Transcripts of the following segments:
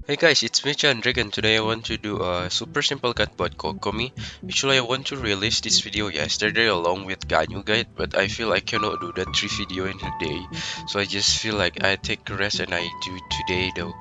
Hey guys, it's me Chandrik and today I want to do a super simple guide about Kokomi. Actually, I want to release this video yesterday along with Ganyu guide, but I feel I cannot do that 3 video in a day. So I just feel like I take a rest and I do it today though.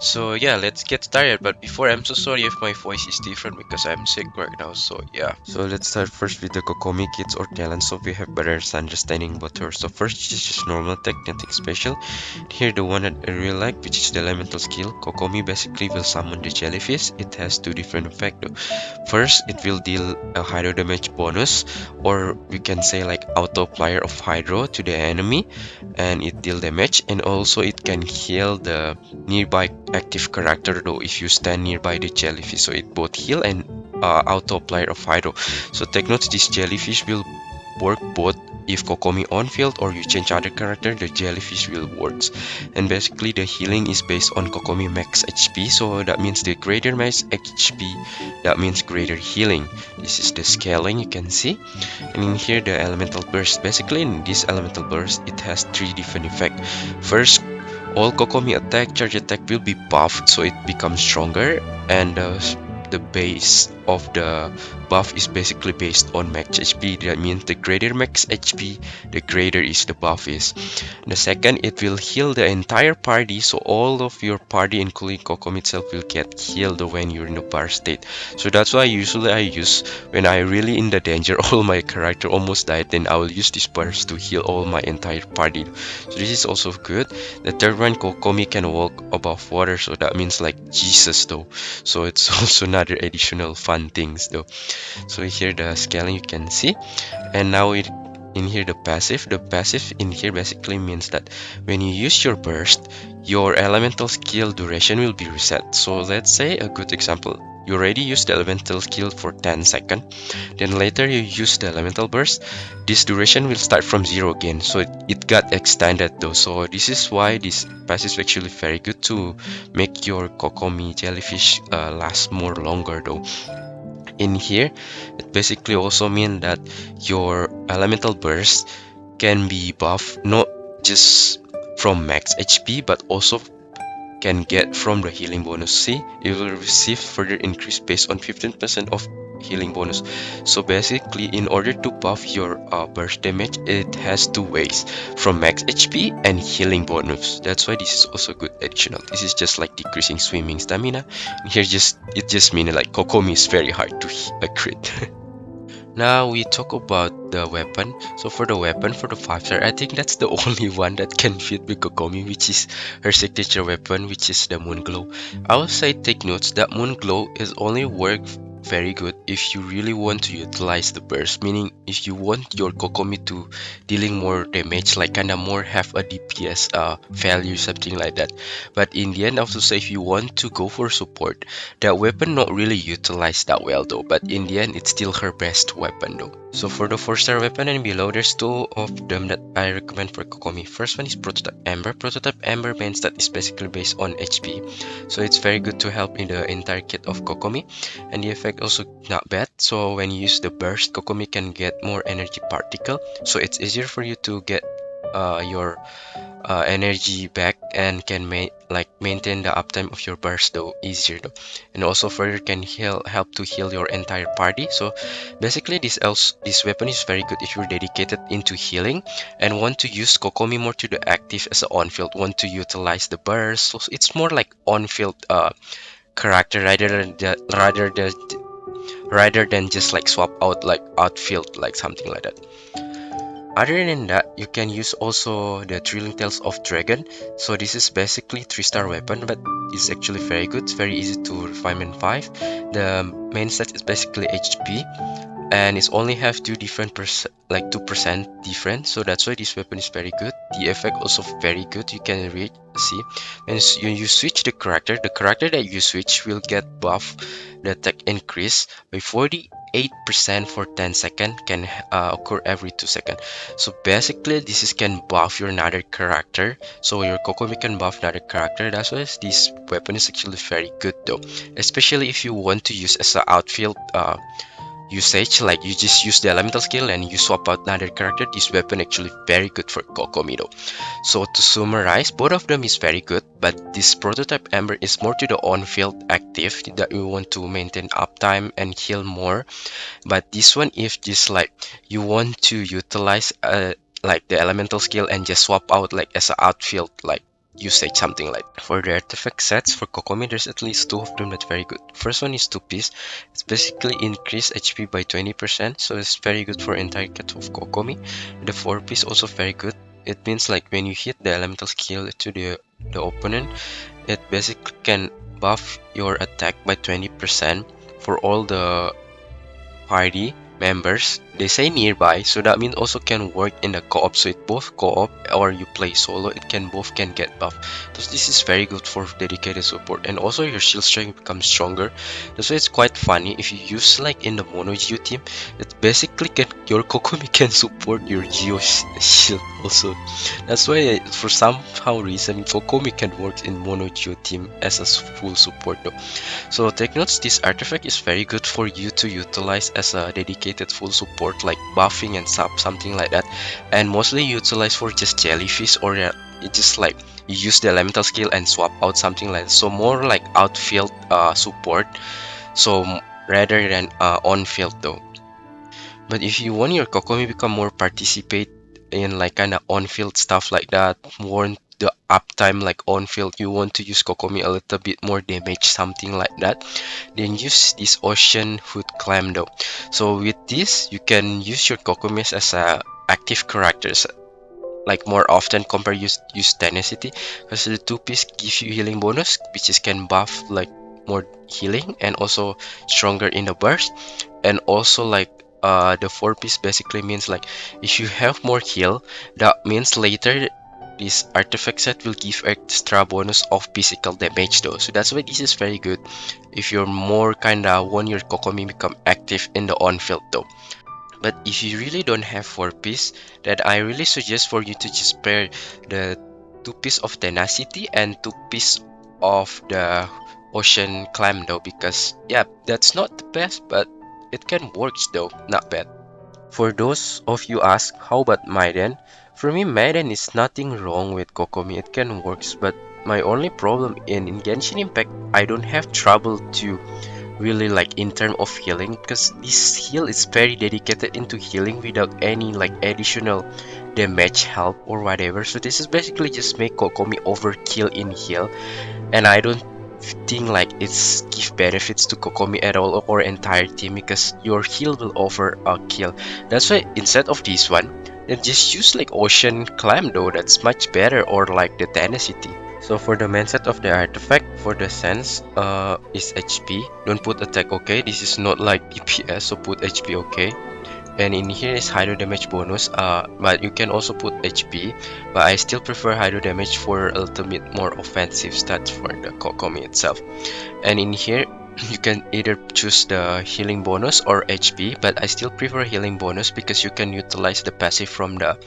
So yeah, let's get started. But before, I'm so sorry if my voice is different because I'm sick right now. So yeah. So let's start first with the Kokomi kits or talents so we have better understanding about her. So first is just normal tech, nothing special. Here the one that I really like, which is the elemental skill. Kokomi basically will summon the jellyfish. It has two different effects though. First, it will deal a hydro damage bonus, or we can say like auto player of hydro to the enemy, and it deal damage, and also it can heal the nearby active character though if you stand nearby the jellyfish. So it both heal and auto player of hydro. So take note, this jellyfish will work both if Kokomi on field or you change other character, the jellyfish will works. And basically the healing is based on Kokomi max HP, so that means the greater max HP, that means greater healing. This is the scaling you can see. And in here the elemental burst. Basically in this elemental burst it has three different effects. First, all Kokomi attack, charge attack will be buffed so it becomes stronger, and the base of the buff is basically based on max HP. That means the greater max HP, the greater is the buff is. The second, it will heal the entire party, so all of your party including Kokomi itself will get healed when you're in a bar state. So that's why usually I use when I really in the danger, all my character almost died, then I will use this burst to heal all my entire party. So this is also good. The third one, Kokomi can walk above water, so that means like Jesus though. So it's also another additional fun things though. So here the scaling you can see, and now it in here the passive. The passive in here basically means that when you use your burst, your elemental skill duration will be reset. So let's say a good example. You already used the elemental skill for 10 seconds, then later you use the elemental burst, this duration will start from 0 again, so it got extended though. So this is why this passive is actually very good to make your Kokomi jellyfish last more longer though. In here, it basically also means that your elemental burst can be buffed not just from max HP but also can get from the healing bonus. See, you will receive further increase based on 15% of healing bonus. So basically, in order to buff your burst damage, it has two ways, from max HP and healing bonus. That's why this is also good additional. This is just like decreasing swimming stamina. And here it just means like Kokomi is very hard to crit. Now we talk about the weapon. So for the weapon, for the 5-star, I think that's the only one that can fit with Kokomi, which is her signature weapon, which is the Moon Glow. I will say take notes that Moon Glow is only work very good if you really want to utilize the burst, meaning if you want your Kokomi to dealing more damage, like kinda more have a DPS value, something like that. But in the end, I also say if you want to go for support, that weapon not really utilized that well though, but in the end it's still her best weapon though. So for the 4-star weapon and below, there's two of them that I recommend for Kokomi. First one is Prototype Ember. Prototype Ember means that it's basically based on HP, so it's very good to help in the entire kit of Kokomi, and the effect also not bad. So when you use the burst, Kokomi can get more energy particle, so it's easier for you to get your energy back and can maintain the uptime of your burst though easier though, and also further can help to heal your entire party. So basically this weapon is very good if you're dedicated into healing and want to use Kokomi more to the active as an on-field, want to utilize the burst. So it's more like on-field character rather than just like swap out like outfield like something like that. Other than that, you can use also the Thrilling Tales of Dragon. So this is basically 3-star weapon, but it's actually very good. It's very easy to refinement 5. The main stat is basically HP, and it's only have two different like 2% different. So that's why this weapon is very good. The effect also very good. You can read see, and you switch the character that you switch will get buff. The attack increase by 48% for 10 seconds, can occur every 2 seconds. So basically this is can buff your another character, so your Kokomi can buff another character. That's why this weapon is actually very good though, especially if you want to use as an outfield usage, like you just use the elemental skill and you swap out another character, this weapon actually very good for Kokomi though. So to summarize, both of them is very good, but this prototype Ember is more to the on-field active that you want to maintain uptime and heal more. But this one, if just like you want to utilize like the elemental skill and just swap out like as an outfield like usage, something like for the artifact sets for Kokomi, there's at least two of them that's very good. First one is two piece. It's basically increase HP by 20%, so it's very good for entire cat of Kokomi. The four piece also very good. It means like when you hit the elemental skill to the opponent, it basically can buff your attack by 20% for all the party members. They say nearby, so that means also can work in the co-op. So it both co-op or you play solo, it can both can get buff. So this is very good for dedicated support, and also your shield strength becomes stronger. That's why it's quite funny if you use like in the mono Geo team, it basically can your Kokomi can support your Geo shield also. That's why for somehow reason Kokomi can work in mono Geo team as a full support though. So take notes, this artifact is very good for you to utilize as a dedicated full support like buffing and something like that, and mostly utilize for just jellyfish or it just like you use the elemental skill and swap out something like that. So more like outfield support, so rather than on-field though. But if you want your Kokomi become more participate in like kind of on-field stuff like that, more the uptime like on-field, you want to use Kokomi a little bit more damage, something like that, then use this Ocean Hood Clam though. So with this, you can use your Kokomi as a active characters like more often compare use tenacity, because the two piece give you healing bonus which is can buff like more healing and also stronger in the burst, and also like the four piece basically means like if you have more heal, that means later this artifact set will give extra bonus of physical damage though. So that's why this is very good if you're more kinda want your Kokomi become active in the on field though. But if you really don't have four piece, then I really suggest for you to just pair the two piece of tenacity and two piece of the ocean climb though, because yeah, that's not the best, but it can work though, not bad. For those of you ask, how about Maiden? For me, Maiden is nothing wrong with Kokomi, it can works, but my only problem in Genshin Impact, I don't have trouble to really like in terms of healing, because this heal is very dedicated into healing without any like additional damage help or whatever. So this is basically just make Kokomi overkill in heal, and I don't think like it's give benefits to Kokomi at all or entire team, because your heal will over kill. That's why instead of this one, then just use like Ocean Climb though, that's much better, or like the Tenacity. So for the mindset of the artifact, for the sense is HP. Don't put attack, okay? This is not like DPS, so put HP, okay? And in here is hydro damage bonus, but you can also put HP, but I still prefer hydro damage for a little bit more offensive stats for the Kokomi itself. And in here you can either choose the healing bonus or HP, but I still prefer healing bonus because you can utilize the passive from the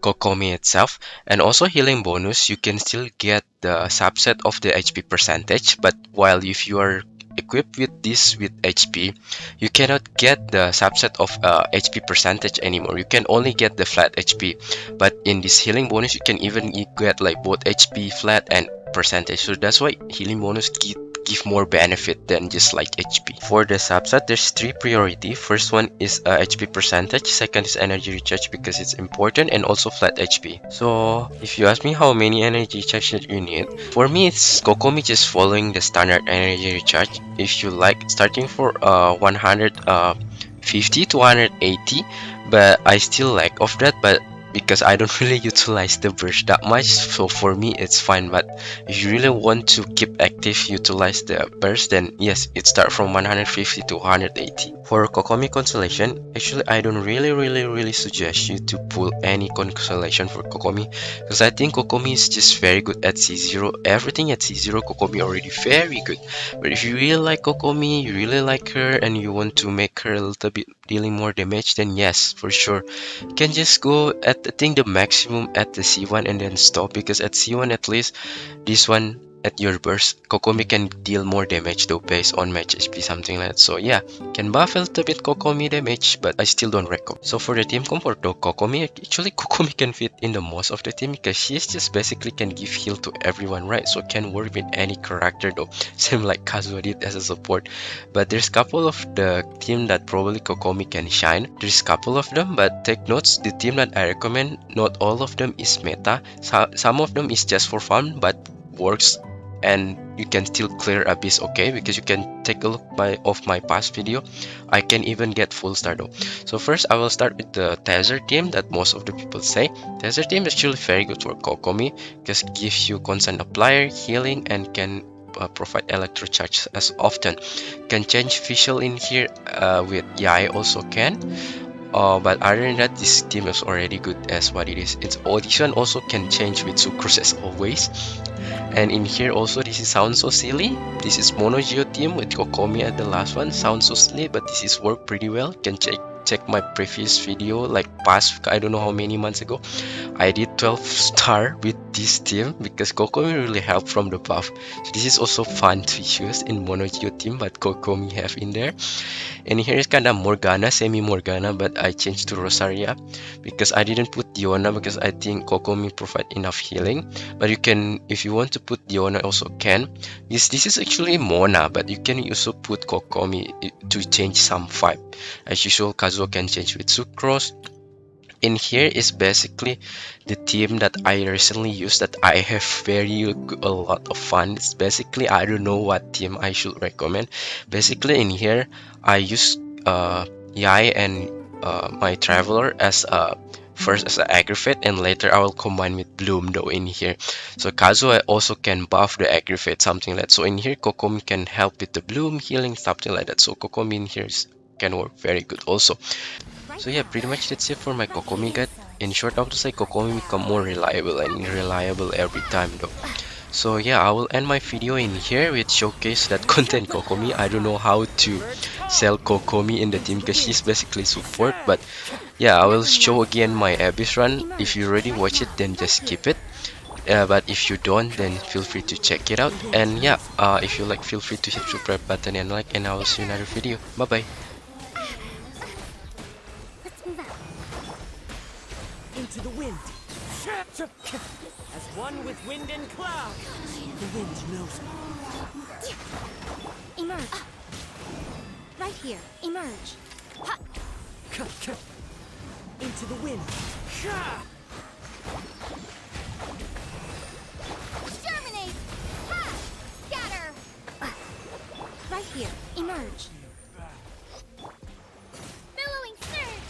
Kokomi itself. And also healing bonus, you can still get the subset of the HP percentage, but while if you are equipped with this with HP, you cannot get the subset of HP percentage anymore. You can only get the flat HP, but in this healing bonus you can even get like both HP flat and percentage. So that's why healing bonus give more benefit than just like HP. For the subset, there's three priority. First one is HP percentage, second is energy recharge because it's important, and also flat HP. So if you ask me how many energy recharge that you need, for me it's Kokomi just following the standard energy recharge. If you like starting for 150 to 180, but I still lack of that, but because I don't really utilize the burst that much, so for me it's fine. But if you really want to keep active, utilize the burst, then yes, it start from 150 to 180. For Kokomi Constellation, actually I don't really suggest you to pull any Constellation for Kokomi, because I think Kokomi is just very good at C0. Everything at C0 Kokomi already very good. But if you really like Kokomi, you really like her, and you want to make her a little bit dealing more damage, then yes, for sure you can just go at I think the maximum at the C1 and then stop, because at C1 at least this one at your burst. Kokomi can deal more damage though based on match HP, something like that. So yeah, can buff a little bit Kokomi damage, but I still don't recommend. So for the team comfort though, Kokomi, actually Kokomi can fit in the most of the team because she's just basically can give heal to everyone, right? So can work with any character though, same like Kazuha did as a support. But there's couple of the team that probably Kokomi can shine. There's couple of them, but take notes, the team that I recommend, not all of them is meta. Some of them is just for fun, but works and you can still clear Abyss okay, because you can take a look of my past video. I can even get full star though. So first I will start with the Tether team that most of the people say. Tether team is actually very good for Kokomi because gives you constant applier, healing, and can provide electro charge as often. Can change visual in here with Yai also can. But other than that, this team is already good as what it is. Its audition also can change with Sucrose as always. And in here also, this is sounds so silly. This is Mono Geo team with Kokomi at the last one. Sounds so silly, but this is worked pretty well. Can check my previous video, like past I don't know how many months ago. I did 12 star with this team because Kokomi really helped from the buff. So this is also fun to use in Mono Geo team, but Kokomi have in there. And here is kind of Morgana, semi Morgana, but I changed to Rosaria because I didn't put Diona because I think Kokomi provide enough healing. But you can, if you want to put Diona, also can. This is actually Mona, but you can also put Kokomi to change some vibe. As usual, Kazuo can change with Sucrose. In here is basically the team that I recently used that I have a lot of fun. It's basically I don't know what team I should recommend. Basically in here I use Yai and my Traveler as first as an aggravate, and later I will combine with Bloom though in here. So Kazuha also can buff the aggravate, something like that. So in here Kokomi can help with the Bloom healing, something like that. So Kokomi in here can work very good also. So yeah, pretty much that's it for my Kokomi guide. In short, I would say Kokomi become more reliable and reliable every time though. So yeah, I will end my video in here with showcase that content Kokomi. I don't know how to sell Kokomi in the team because she's basically support, but yeah, I will show again my Abyss run. If you already watch it, then just skip it. But if you don't, then feel free to check it out. And yeah, if you like, feel free to hit subscribe button and like, and I will see you in another video. Bye bye. Into the wind. As one with wind and cloud. The wind knows me. Emerge. Right here. Emerge. Ha! Into the wind. Germinate. Ha! Scatter. Right here. Emerge. Billowing surge.